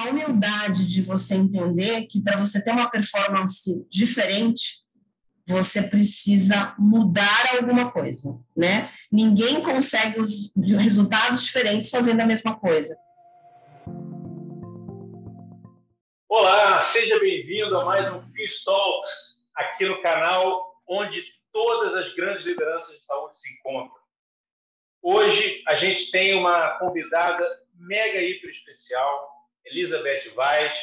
a humildade de você entender que para você ter uma performance diferente, você precisa mudar alguma coisa, né? Ninguém consegue os resultados diferentes fazendo a mesma coisa. Olá, seja bem-vindo a mais um Fish Talks, aqui no canal onde todas as grandes lideranças de saúde se encontram. Hoje a gente tem uma convidada mega hiper especial, Elizabeth Vaz,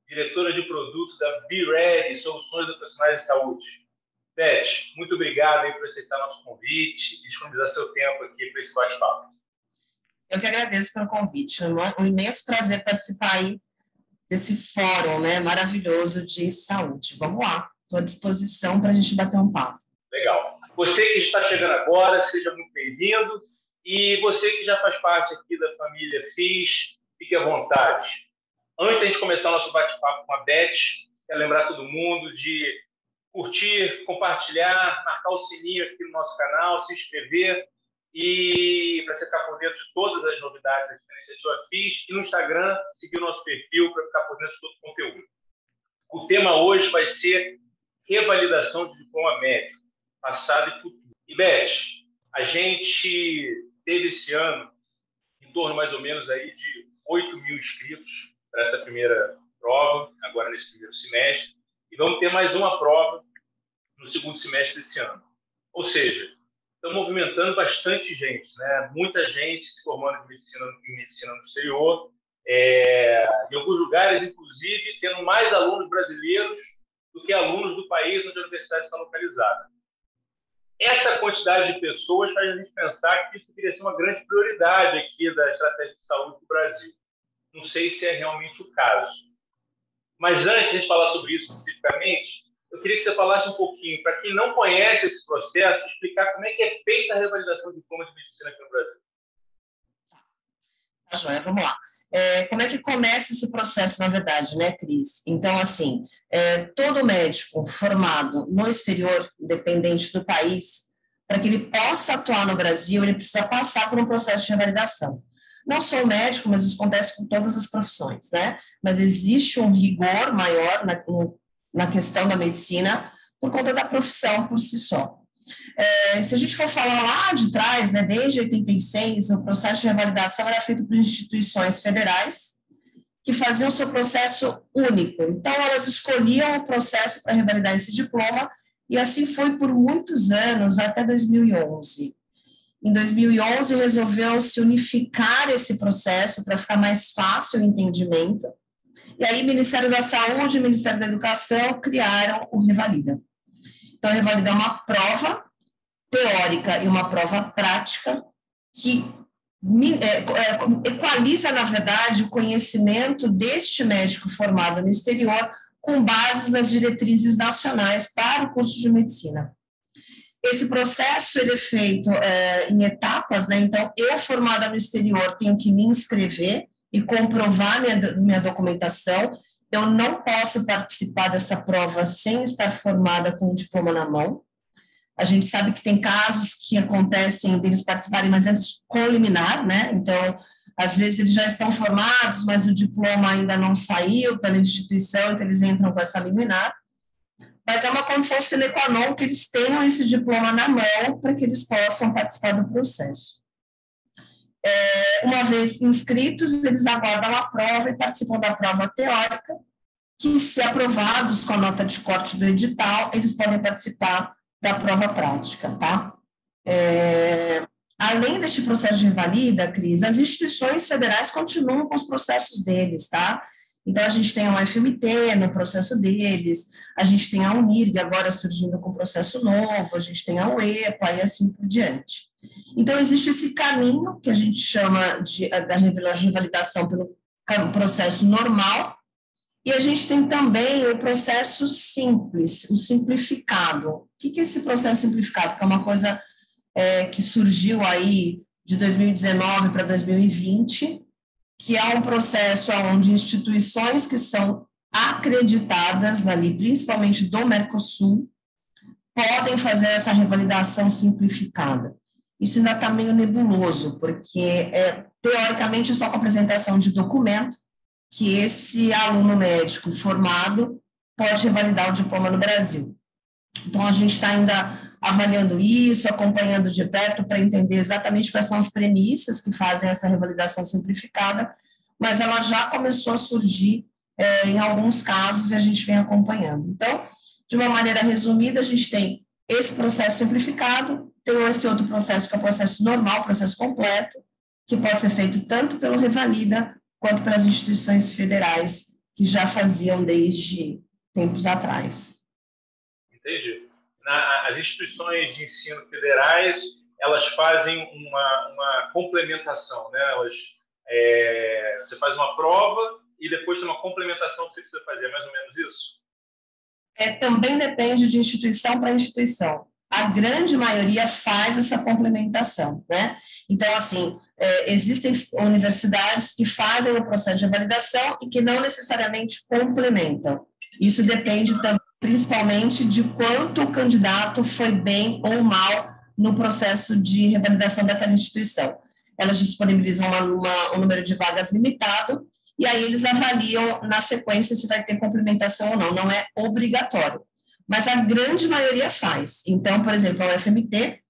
diretora de produtos da Be Ready, Soluções Educacionais de Saúde. Beth, muito obrigado aí por aceitar nosso convite e disponibilizar seu tempo aqui para esse bate-papo. Eu que agradeço pelo convite. É um imenso prazer participar aí desse fórum, né, maravilhoso de saúde. Vamos lá, estou à disposição para a gente bater um papo. Legal. Você que está chegando agora, seja muito bem-vindo. E você que já faz parte aqui da família FIS, fique à vontade. Antes de a gente começar o nosso bate-papo com a Beth, quero lembrar todo mundo de curtir, compartilhar, marcar o sininho aqui no nosso canal, se inscrever e para você ficar por dentro de todas as novidades da iniciativa FIS, e no Instagram seguir o nosso perfil para ficar por dentro de todo o conteúdo. O tema hoje vai ser revalidação de diploma médico, passado e futuro. E Beth, a gente teve esse ano em torno mais ou menos aí de 8 mil inscritos para essa primeira prova, agora nesse primeiro semestre, e vamos ter mais uma prova no segundo semestre desse ano. Ou seja, estão movimentando bastante gente, né? Muita gente se formando em medicina no exterior, em alguns lugares, inclusive, tendo mais alunos brasileiros do que alunos do país onde a universidade está localizada. Essa quantidade de pessoas faz a gente pensar que isso deveria ser uma grande prioridade aqui da estratégia de saúde do Brasil. Não sei se é realmente o caso. Mas antes de a gente falar sobre isso especificamente, eu queria que você falasse um pouquinho, para quem não conhece esse processo, explicar como é que é feita a revalidação de diploma de medicina aqui no Brasil. Tá, joia, vamos lá. Como é que começa esse processo, na verdade, né, Cris? Então, assim, todo médico formado no exterior, independente do país, para que ele possa atuar no Brasil, ele precisa passar por um processo de revalidação. Não sou médico, mas isso acontece com todas as profissões, né? Mas existe um rigor maior na questão da medicina por conta da profissão por si só. Se a gente for falar lá de trás, né, desde 86, o processo de revalidação era feito por instituições federais que faziam o seu processo único. Então, elas escolhiam o processo para revalidar esse diploma, e assim foi por muitos anos, até 2011. Em 2011, resolveu-se unificar esse processo para ficar mais fácil o entendimento, e aí Ministério da Saúde e Ministério da Educação criaram o Revalida. Então, Revalida é uma prova teórica e uma prova prática que equaliza, na verdade, o conhecimento deste médico formado no exterior com bases nas diretrizes nacionais para o curso de medicina. Esse processo ele é feito em etapas, né? Então, eu formada no exterior tenho que me inscrever e comprovar minha documentação. Eu não posso participar dessa prova sem estar formada com o diploma na mão. A gente sabe que tem casos que acontecem deles participarem, mas é com liminar, né? Então, às vezes eles já estão formados, mas o diploma ainda não saiu pela instituição, então eles entram com essa liminar. Mas é uma condição sine qua non que eles tenham esse diploma na mão para que eles possam participar do processo. Uma vez inscritos, eles aguardam a prova e participam da prova teórica, que, se aprovados com a nota de corte do edital, eles podem participar da prova prática, tá? Além deste processo de revalida, Cris, as instituições federais continuam com os processos deles, tá? Então, a gente tem a UFMT no processo deles, a gente tem a UNIRG agora surgindo com processo novo, a gente tem a UEPA e assim por diante. Então, existe esse caminho que a gente chama da revalidação pelo processo normal, e a gente tem também o processo simples, o simplificado. O que é esse processo simplificado? Que é uma coisa que surgiu aí de 2019 para 2020, que é um processo onde instituições que são acreditadas ali, principalmente do Mercosul, podem fazer essa revalidação simplificada. Isso ainda está meio nebuloso, porque teoricamente é só com apresentação de documento, que esse aluno médico formado pode revalidar o diploma no Brasil. Então, a gente está ainda avaliando isso, acompanhando de perto para entender exatamente quais são as premissas que fazem essa revalidação simplificada, mas ela já começou a surgir em alguns casos e a gente vem acompanhando. Então, de uma maneira resumida, a gente tem esse processo simplificado, tem esse outro processo que é o processo normal, processo completo, que pode ser feito tanto pelo Revalida quanto pelas instituições federais que já faziam desde tempos atrás. Entendi. As instituições de ensino federais, elas fazem uma complementação, né? Você faz uma prova e depois tem uma complementação que você precisa fazer, é mais ou menos isso? Também depende de instituição para instituição. A grande maioria faz essa complementação, né? Então, assim, existem universidades que fazem o processo de validação e que não necessariamente complementam. Isso depende principalmente de quanto o candidato foi bem ou mal no processo de revalidação daquela instituição. Elas disponibilizam um número de vagas limitado e aí eles avaliam na sequência se vai ter complementação ou não. Não é obrigatório, mas a grande maioria faz. Então, por exemplo, a UFMT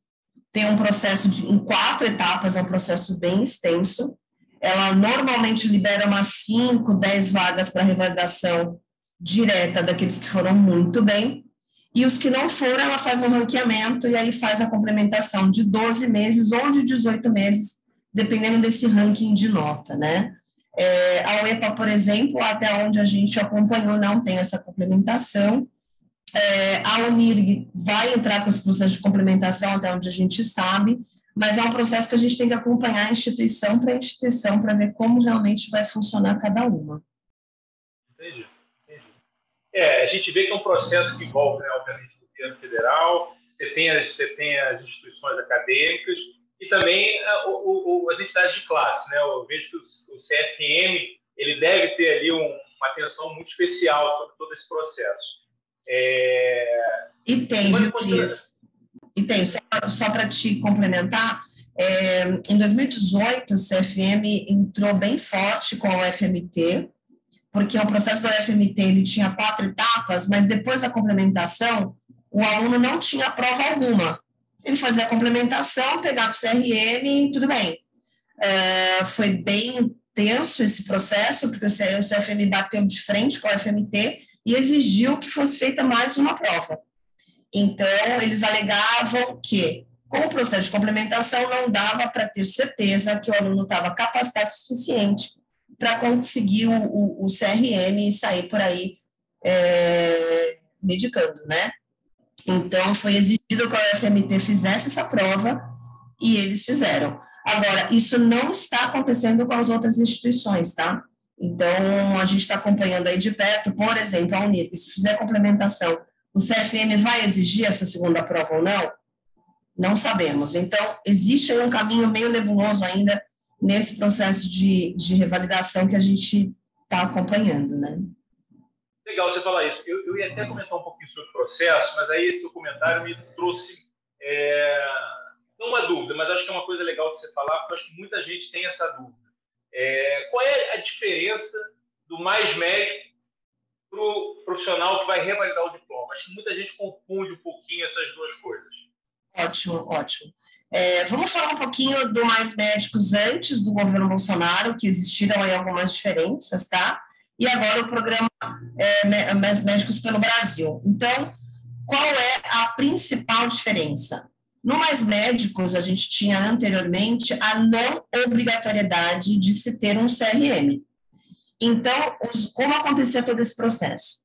tem um processo em 4 etapas, é um processo bem extenso. Ela normalmente libera umas 5, 10 vagas para revalidação direta daqueles que foram muito bem, e os que não foram, ela faz um ranqueamento e aí faz a complementação de 12 meses ou de 18 meses, dependendo desse ranking de nota, né? A UEPA, por exemplo, até onde a gente acompanhou, não tem essa complementação. A UNIRG vai entrar com esse processo de complementação, até onde a gente sabe, mas é um processo que a gente tem que acompanhar instituição para ver como realmente vai funcionar cada uma. Entendi. A gente vê que é um processo que envolve, né, obviamente, o governo federal, você tem as instituições acadêmicas e também as entidades de classe, né? Eu vejo que o CFM ele deve ter ali uma atenção muito especial sobre todo esse processo. E tem, viu, Cris? E tem, só para te complementar, em 2018 o CFM entrou bem forte com a UFMT, porque o processo da UFMT ele tinha 4 etapas, mas depois da complementação, o aluno não tinha prova alguma. Ele fazia a complementação, pegava o CRM e tudo bem. Foi bem tenso esse processo, porque o CFM bateu de frente com a UFMT e exigiu que fosse feita mais uma prova. Então, eles alegavam que, com o processo de complementação, não dava para ter certeza que o aluno estava capacitado o suficiente para conseguir o CRM e sair por aí medicando, né? Então, foi exigido que a UFMT fizesse essa prova e eles fizeram. Agora, isso não está acontecendo com as outras instituições, tá? Então, a gente está acompanhando aí de perto, por exemplo, a UNIRG, se fizer complementação, o CFM vai exigir essa segunda prova ou não? Não sabemos. Então, existe aí um caminho meio nebuloso ainda nesse processo de revalidação que a gente está acompanhando, né? Legal você falar isso. Eu ia até comentar um pouquinho sobre o processo, mas aí esse comentário me trouxe não uma dúvida, mas acho que é uma coisa legal de você falar, porque acho que muita gente tem essa dúvida. Qual é a diferença do mais médico para o profissional que vai revalidar o diploma? Acho que muita gente confunde um pouquinho essas duas coisas. Ótimo, ótimo. Vamos falar um pouquinho do Mais Médicos antes do governo Bolsonaro, que existiram aí algumas diferenças, tá? E agora o programa Mais Médicos pelo Brasil. Então, qual é a principal diferença? No Mais Médicos, a gente tinha anteriormente a não obrigatoriedade de se ter um CRM. Então, como acontecia todo esse processo?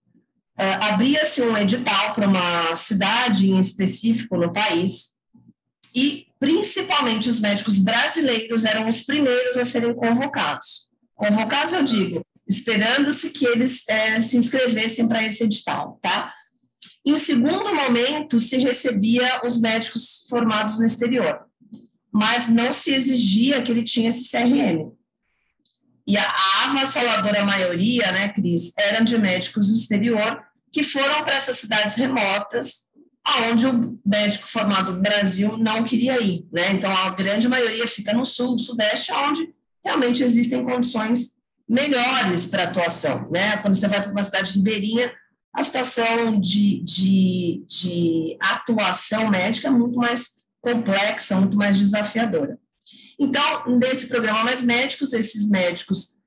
Abria-se um edital para uma cidade em específico no país e, principalmente, os médicos brasileiros eram os primeiros a serem convocados. Convocados, eu digo, esperando-se que eles se inscrevessem para esse edital, tá? Em segundo momento, se recebia os médicos formados no exterior, mas não se exigia que ele tinha esse CRM. E a avassaladora maioria, né, Cris, eram de médicos do exterior que foram para essas cidades remotas, aonde o médico formado no Brasil não queria ir, né? Então, a grande maioria fica no sul, sudeste, onde realmente existem condições melhores para atuação, né? Quando você vai para uma cidade ribeirinha, a situação de atuação médica é muito mais complexa, muito mais desafiadora. Então, nesse programa Mais Médicos, esses médicos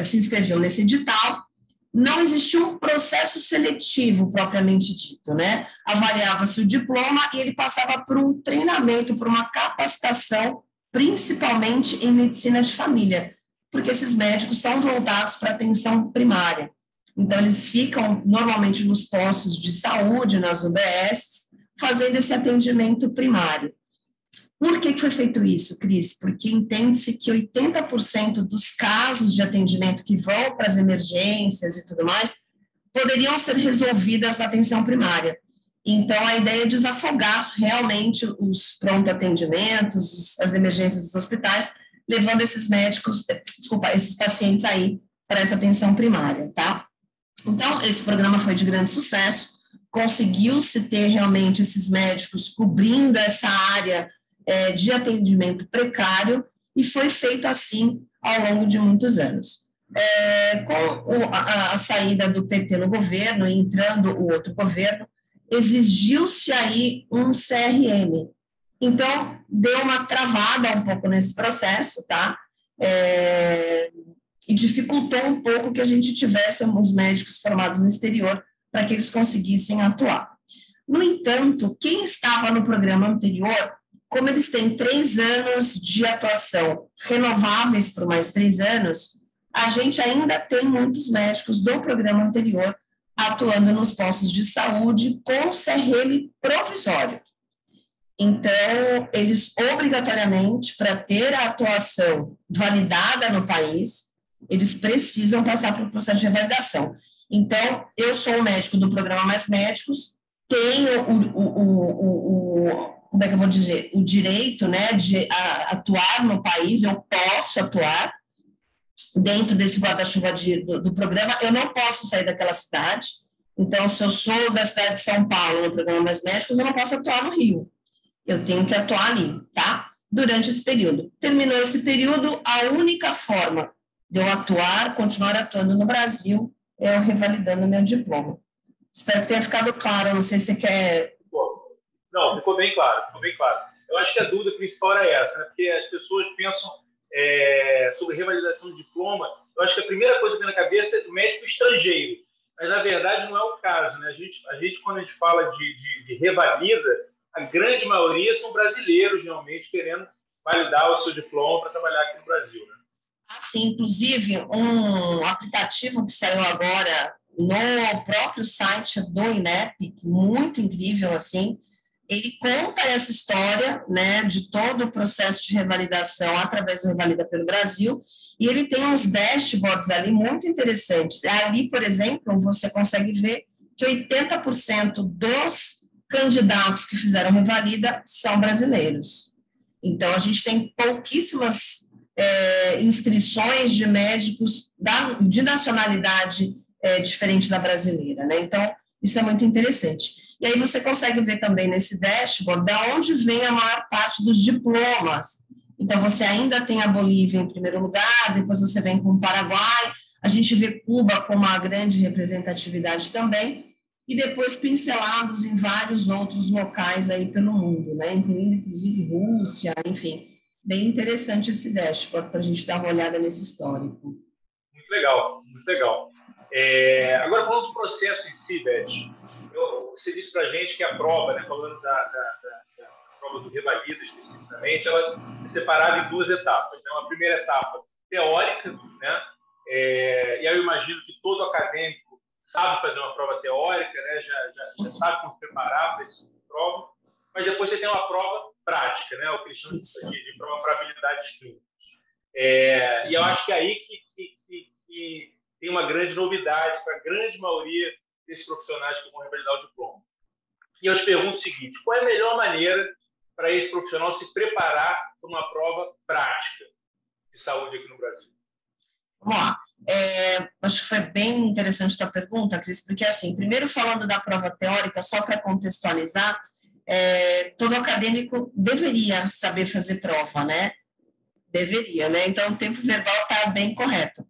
se inscreviam nesse edital. Não existia um processo seletivo propriamente dito, né? Avaliava-se o diploma e ele passava por um treinamento, por uma capacitação, principalmente em medicina de família, porque esses médicos são voltados para a atenção primária. Então, eles ficam normalmente nos postos de saúde, nas UBS, fazendo esse atendimento primário. Por que foi feito isso, Cris? Porque entende-se que 80% dos casos de atendimento que vão para as emergências e tudo mais poderiam ser resolvidas na atenção primária. Então, a ideia é desafogar realmente os pronto-atendimentos, as emergências dos hospitais, levando esses esses pacientes aí para essa atenção primária, tá? Então, esse programa foi de grande sucesso, conseguiu-se ter realmente esses médicos cobrindo essa área de atendimento precário, e foi feito assim ao longo de muitos anos. Com a saída do PT no governo, e entrando o outro governo, exigiu-se aí um CRM. Então, deu uma travada um pouco nesse processo, tá? E dificultou um pouco que a gente tivesse alguns médicos formados no exterior para que eles conseguissem atuar. No entanto, quem estava no programa anterior, como eles têm 3 anos de atuação renováveis por mais 3 anos, a gente ainda tem muitos médicos do programa anterior atuando nos postos de saúde com CRM provisório. Então, eles obrigatoriamente, para ter a atuação validada no país, eles precisam passar pelo processo de revalidação. Então, eu sou o médico do programa Mais Médicos, tenho como é que eu vou dizer, o direito, né, de atuar no país, eu posso atuar dentro desse guarda-chuva do programa, eu não posso sair daquela cidade. Então, se eu sou da cidade de São Paulo, no programa Mais Médicos, eu não posso atuar no Rio, eu tenho que atuar ali, tá? Durante esse período. Terminou esse período, a única forma de eu continuar atuando no Brasil, é eu revalidando meu diploma. Espero que tenha ficado claro, não sei se você quer... Não, ficou bem claro, ficou bem claro. Eu acho que a dúvida principal era essa, né? Porque as pessoas pensam sobre revalidação de diploma, eu acho que a primeira coisa que vem na cabeça é do médico estrangeiro, mas na verdade não é o caso, né? A gente quando a gente fala de revalida, a grande maioria são brasileiros realmente querendo validar o seu diploma para trabalhar aqui no Brasil, né? Sim, inclusive um aplicativo que saiu agora no próprio site do INEP, muito incrível, assim, ele conta essa história, né, de todo o processo de revalidação através do Revalida pelo Brasil, e ele tem uns dashboards ali muito interessantes. Ali, por exemplo, você consegue ver que 80% dos candidatos que fizeram revalida são brasileiros. Então, a gente tem pouquíssimas inscrições de médicos de nacionalidade diferente da brasileira, né? Então, isso é muito interessante. E aí você consegue ver também nesse dashboard de onde vem a maior parte dos diplomas. Então, você ainda tem a Bolívia em primeiro lugar, depois você vem com o Paraguai, a gente vê Cuba com uma grande representatividade também, e depois pincelados em vários outros locais aí pelo mundo, né? Incluindo, inclusive, Rússia, enfim. Bem interessante esse dashboard para a gente dar uma olhada nesse histórico. Muito legal, muito legal. Agora, falando do processo em si, Beth, você disse para a gente que a prova, né, falando da prova do Revalida especificamente, ela é separada em 2 etapas. Né? Uma primeira etapa teórica, né? E aí eu imagino que todo acadêmico sabe fazer uma prova teórica, né? Já sabe como se preparar para esse tipo de prova, mas depois você tem uma prova prática, né? O que eles chamam de prova para habilidades clínicas. E eu acho que é aí que tem uma grande novidade para a grande maioria desses profissionais que vão revalidar o diploma. E eu te pergunto o seguinte: qual é a melhor maneira para esse profissional se preparar para uma prova prática de saúde aqui no Brasil? Vamos lá. Acho que foi bem interessante a tua pergunta, Cris, porque, assim, primeiro falando da prova teórica, só para contextualizar, todo acadêmico deveria saber fazer prova, né? deveria, né? Então, o tempo verbal está bem correto.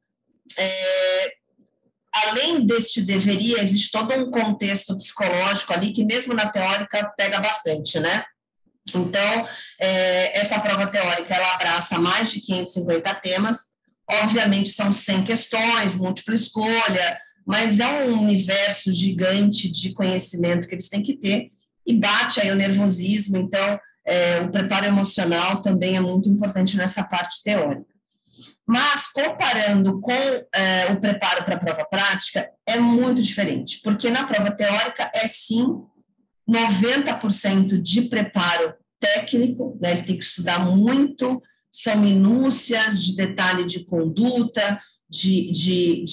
Além deste deveria, existe todo um contexto psicológico ali que, mesmo na teórica, pega bastante, né? Então, essa prova teórica, ela abraça mais de 550 temas, obviamente são 100 questões, múltipla escolha, mas é um universo gigante de conhecimento que eles têm que ter, e bate aí o nervosismo, então o preparo emocional também é muito importante nessa parte teórica. Mas, comparando com o preparo para a prova prática, é muito diferente, porque na prova teórica é sim 90% de preparo técnico, né? Ele tem que estudar muito, são minúcias de detalhe de conduta, de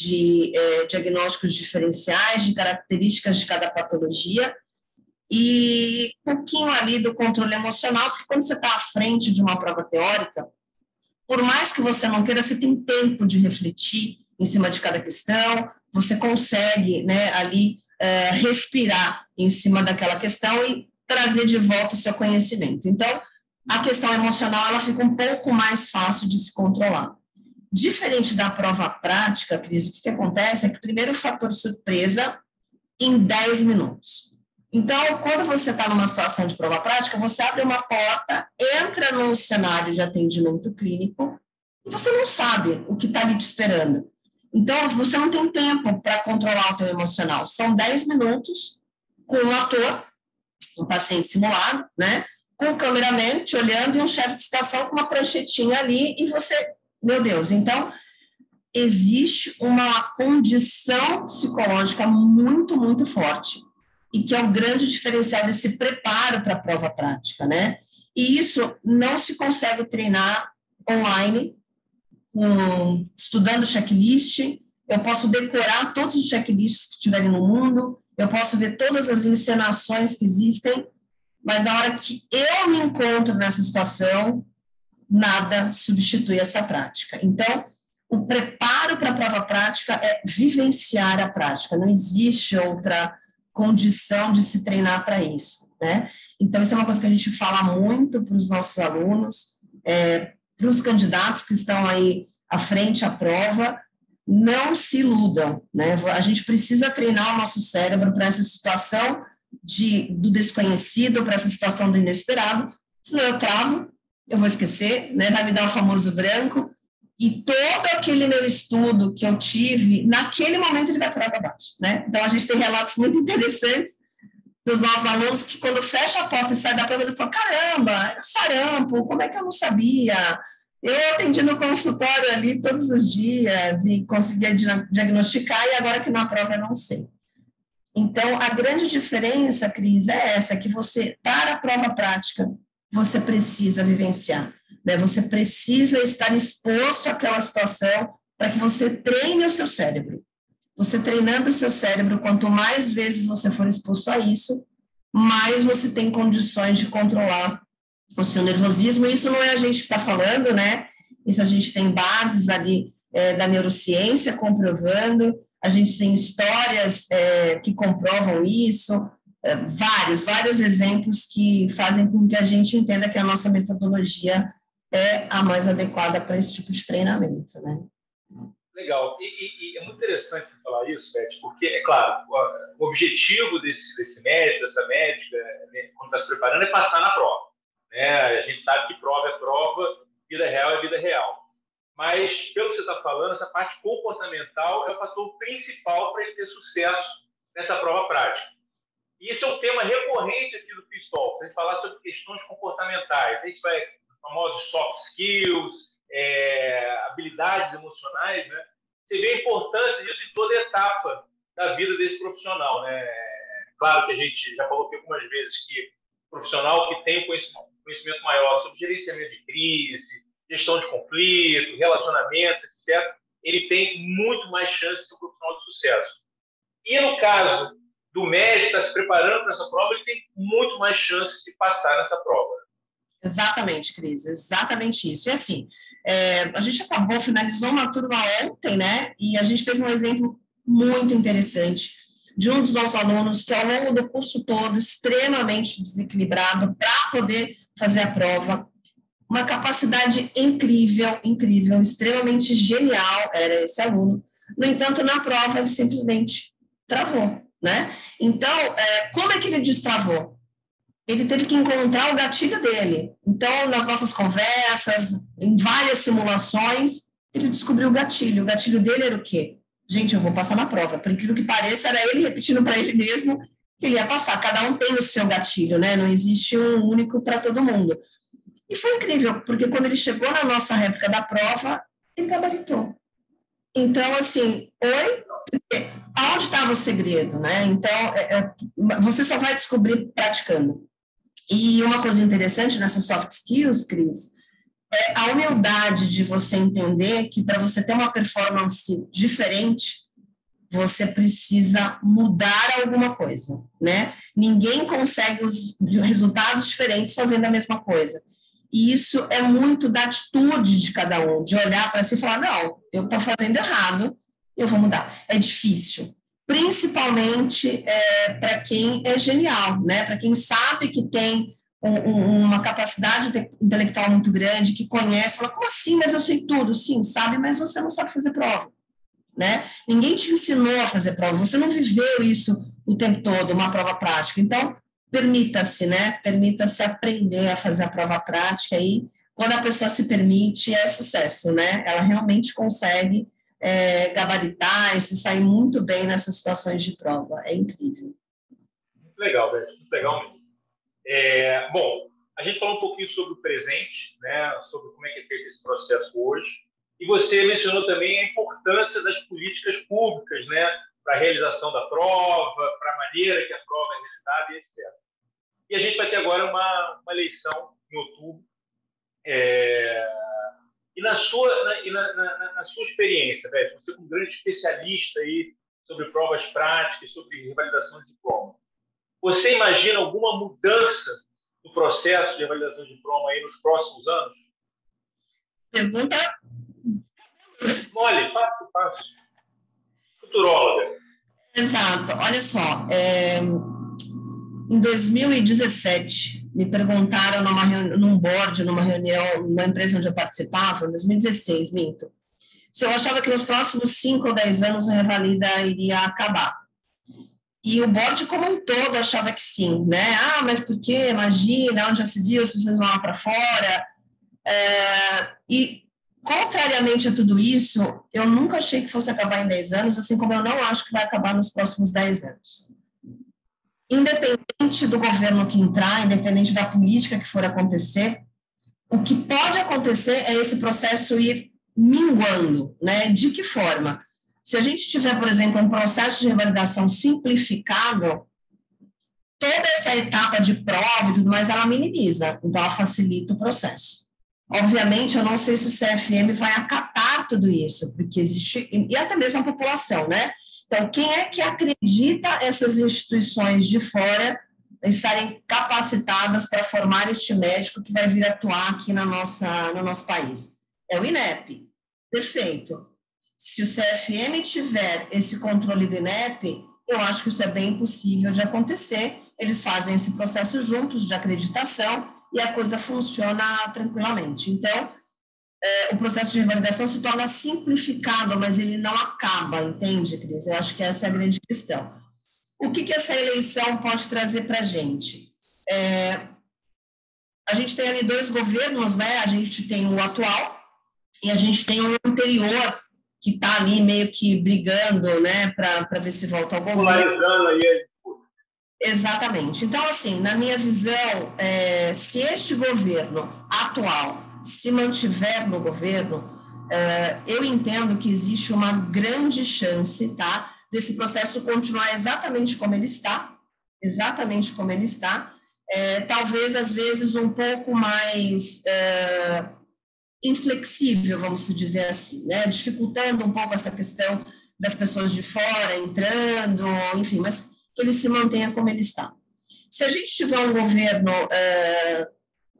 diagnósticos diferenciais, de características de cada patologia, e um pouquinho ali do controle emocional, porque quando você está à frente de uma prova teórica, por mais que você não queira, você tem tempo de refletir em cima de cada questão, você consegue, né, ali respirar em cima daquela questão e trazer de volta o seu conhecimento. Então, a questão emocional, ela fica um pouco mais fácil de se controlar. Diferente da prova prática, Cris, o que acontece é que, primeiro, o fator surpresa em 10 minutos. Então, quando você está numa situação de prova prática, você abre uma porta, entra num cenário de atendimento clínico e você não sabe o que está ali te esperando. Então, você não tem tempo para controlar o teu emocional. São 10 minutos com um ator, um paciente simulado, né? Com o cameraman te olhando e um chefe de estação com uma pranchetinha ali e você, meu Deus. Então, existe uma condição psicológica muito, muito forte e que é o grande diferencial desse preparo para a prova prática, né? E isso não se consegue treinar online, estudando checklist. Eu posso decorar todos os checklists que tiverem no mundo, eu posso ver todas as encenações que existem, mas na hora que eu me encontro nessa situação, nada substitui essa prática. Então, o preparo para a prova prática é vivenciar a prática, não existe outra condição de se treinar para isso, né? Então, isso é uma coisa que a gente fala muito para os nossos alunos, para os candidatos que estão aí à frente à prova, não se iludam, né? A gente precisa treinar o nosso cérebro para essa situação do desconhecido, para essa situação do inesperado, senão eu travo, eu vou esquecer, né? Vai me dar o famoso branco, e todo aquele meu estudo que eu tive, naquele momento ele vai por água abaixo, né? Então, a gente tem relatos muito interessantes dos nossos alunos que, quando fecha a porta e sai da prova, ele fala, caramba, era sarampo, como é que eu não sabia? Eu atendi no consultório ali todos os dias e conseguia diagnosticar, e agora que na prova eu não sei. Então, a grande diferença, Cris, é essa, que você, para a prova prática, você precisa vivenciar, né? Você precisa estar exposto àquela situação para que você treine o seu cérebro. Você treinando o seu cérebro, quanto mais vezes você for exposto a isso, mais você tem condições de controlar o seu nervosismo. Isso não é a gente que está falando, né? Isso a gente tem bases ali da neurociência comprovando, a gente tem histórias que comprovam isso, vários exemplos que fazem com que a gente entenda que a nossa metodologia é a mais adequada para esse tipo de treinamento, né? Legal. E é muito interessante você falar isso, Beth, porque, é claro, o objetivo desse médico, dessa médica, né, quando está se preparando, é passar na prova, né? A gente sabe que prova é prova, vida real é vida real. Mas, pelo que você está falando, essa parte comportamental é o fator principal para ele ter sucesso nessa prova prática. E isso é um tema recorrente aqui do Pistol. Se a gente falar sobre questões comportamentais, a gente vai famosos soft skills, habilidades emocionais, né? Você vê a importância disso em toda etapa da vida desse profissional, né? Claro que a gente já falou aqui algumas vezes que o profissional que tem conhecimento maior sobre gerenciamento de crise, gestão de conflito, relacionamento, etc., ele tem muito mais chances de ser um profissional de sucesso. E no caso do médico que está se preparando para essa prova, ele tem muito mais chances de passar nessa prova. Exatamente, Cris, exatamente isso. E assim, a gente finalizou uma turma ontem, né? E a gente teve um exemplo muito interessante de um dos nossos alunos que, ao longo do curso todo, extremamente desequilibrado para poder fazer a prova, uma capacidade incrível, incrível, extremamente genial, era esse aluno. No entanto, na prova, ele simplesmente travou, né? Então, como é que ele destravou? Ele teve que encontrar o gatilho dele. Então, nas nossas conversas, em várias simulações, ele descobriu o gatilho. O gatilho dele era o quê? Gente, eu vou passar na prova. Por incrível que pareça, era ele repetindo para ele mesmo que ele ia passar. Cada um tem o seu gatilho, né? Não existe um único para todo mundo. E foi incrível, porque quando ele chegou na nossa réplica da prova, ele gabaritou. Então, assim, aonde estava o segredo, né? Então, você só vai descobrir praticando. E uma coisa interessante nessas soft skills, Cris, é a humildade de você entender que para você ter uma performance diferente, você precisa mudar alguma coisa, né? Ninguém consegue os resultados diferentes fazendo a mesma coisa. E isso é muito da atitude de cada um, de olhar para si e falar, não, eu estou fazendo errado, eu vou mudar. É difícil, principalmente para quem é genial, né? Para quem sabe que tem uma capacidade intelectual muito grande, que conhece, fala, como assim, mas eu sei tudo? Sim, sabe, mas você não sabe fazer prova, né? Ninguém te ensinou a fazer prova, você não viveu isso o tempo todo, uma prova prática. Então, permita-se, né? Permita-se aprender a fazer a prova prática e quando a pessoa se permite, é sucesso, né? Ela realmente consegue gabaritar e se sair muito bem nessas situações de prova. É incrível. Muito legal, Beth, muito legal mesmo. Bom, a gente falou um pouquinho sobre o presente, né? Sobre como é que é feito esse processo hoje. E você mencionou também a importância das políticas públicas, né? Para a realização da prova, para a maneira que a prova é realizada e etc. E a gente vai ter agora uma eleição em outubro. E na sua experiência, Beth, você como grande especialista aí sobre provas práticas, sobre revalidação de diploma, você imagina alguma mudança no processo de revalidação de diploma aí nos próximos anos? Pergunta mole, fácil. Futuróloga. Exato. Olha só, em 2017, me perguntaram num board, numa reunião, numa empresa onde eu participava, em 2016, minto, se eu achava que nos próximos 5 ou 10 anos a Revalida iria acabar. E o board como um todo achava que sim, né? Ah, mas por quê? Imagina, onde já se viu, se vocês vão lá para fora. E, contrariamente a tudo isso, eu nunca achei que fosse acabar em 10 anos, assim como eu não acho que vai acabar nos próximos 10 anos. Independente do governo que entrar, independente da política que for acontecer, o que pode acontecer é esse processo ir minguando, né? De que forma? Se a gente tiver, por exemplo, um processo de revalidação simplificado, toda essa etapa de prova e tudo mais, ela minimiza, então ela facilita o processo. Obviamente, eu não sei se o CFM vai acatar tudo isso, porque existe, e até mesmo a população, né? Então, quem é que acredita essas instituições de fora estarem capacitadas para formar este médico que vai vir atuar aqui no nosso país? É o INEP. Perfeito. Se o CFM tiver esse controle do INEP, eu acho que isso é bem possível de acontecer. Eles fazem esse processo juntos de acreditação e a coisa funciona tranquilamente. Então, o processo de revalidação se torna simplificado, mas ele não acaba, entende, Cris? Eu acho que essa é a grande questão. O que essa eleição pode trazer para a gente? A gente tem ali 2 governos, né? A gente tem o atual e a gente tem o anterior, que está ali meio que brigando, né, para ver se volta ao governo. Polarizando aí. Exatamente. Então, assim, na minha visão, se este governo atual se mantiver no governo, eu entendo que existe uma grande chance, tá, desse processo continuar exatamente como ele está, talvez, às vezes, um pouco mais inflexível, vamos dizer assim, né, dificultando um pouco essa questão das pessoas de fora entrando, enfim, mas que ele se mantenha como ele está. Se a gente tiver um governo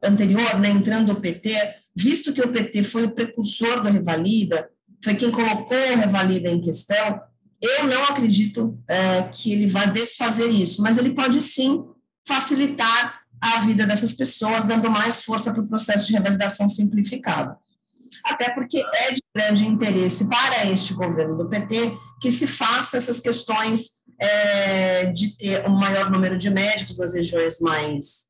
anterior, né, entrando o PT, visto que o PT foi o precursor do Revalida, foi quem colocou o Revalida em questão, eu não acredito que ele vai desfazer isso, mas ele pode sim facilitar a vida dessas pessoas, dando mais força para o processo de revalidação simplificado. Até porque é de grande interesse para este governo do PT que se faça essas questões de ter um maior número de médicos nas regiões mais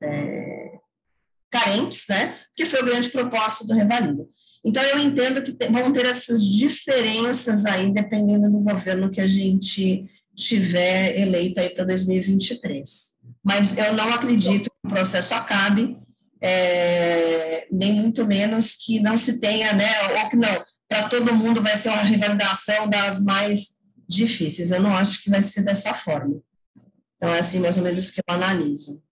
carentes, né? Que foi o grande propósito do Revalida. Então, eu entendo que vão ter essas diferenças aí, dependendo do governo que a gente tiver eleito aí para 2023. Mas eu não acredito que o processo acabe, nem muito menos que não se tenha, né? Ou que não, para todo mundo vai ser uma revalidação das mais difíceis. Eu não acho que vai ser dessa forma. Então, é assim mais ou menos que eu analiso.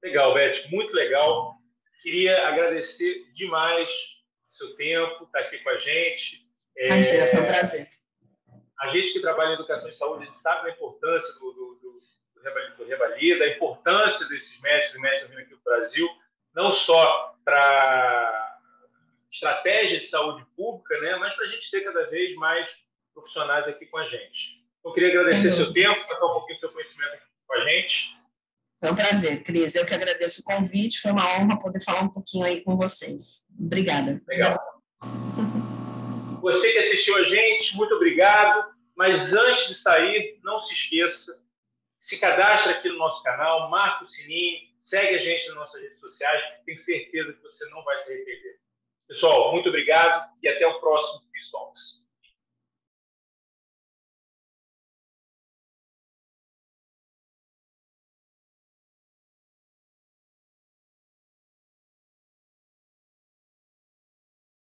Legal, Beth, muito legal. Queria agradecer demais o seu tempo, estar aqui com a gente. Imagina, foi um prazer. A gente que trabalha em educação e saúde, a gente sabe da importância do Revalida, a importância desses médicos e médicas vindo aqui no Brasil, não só para estratégia de saúde pública, né, mas para a gente ter cada vez mais profissionais aqui com a gente. Então, eu queria agradecer seu tempo, passar um pouquinho do seu conhecimento aqui com a gente. Foi um prazer, Cris. Eu que agradeço o convite. Foi uma honra poder falar um pouquinho aí com vocês. Obrigada. Legal. Você que assistiu a gente, muito obrigado. Mas antes de sair, não se esqueça, se cadastre aqui no nosso canal, marca o sininho, segue a gente nas nossas redes sociais, tenho certeza que você não vai se arrepender. Pessoal, muito obrigado e até o próximo Talks.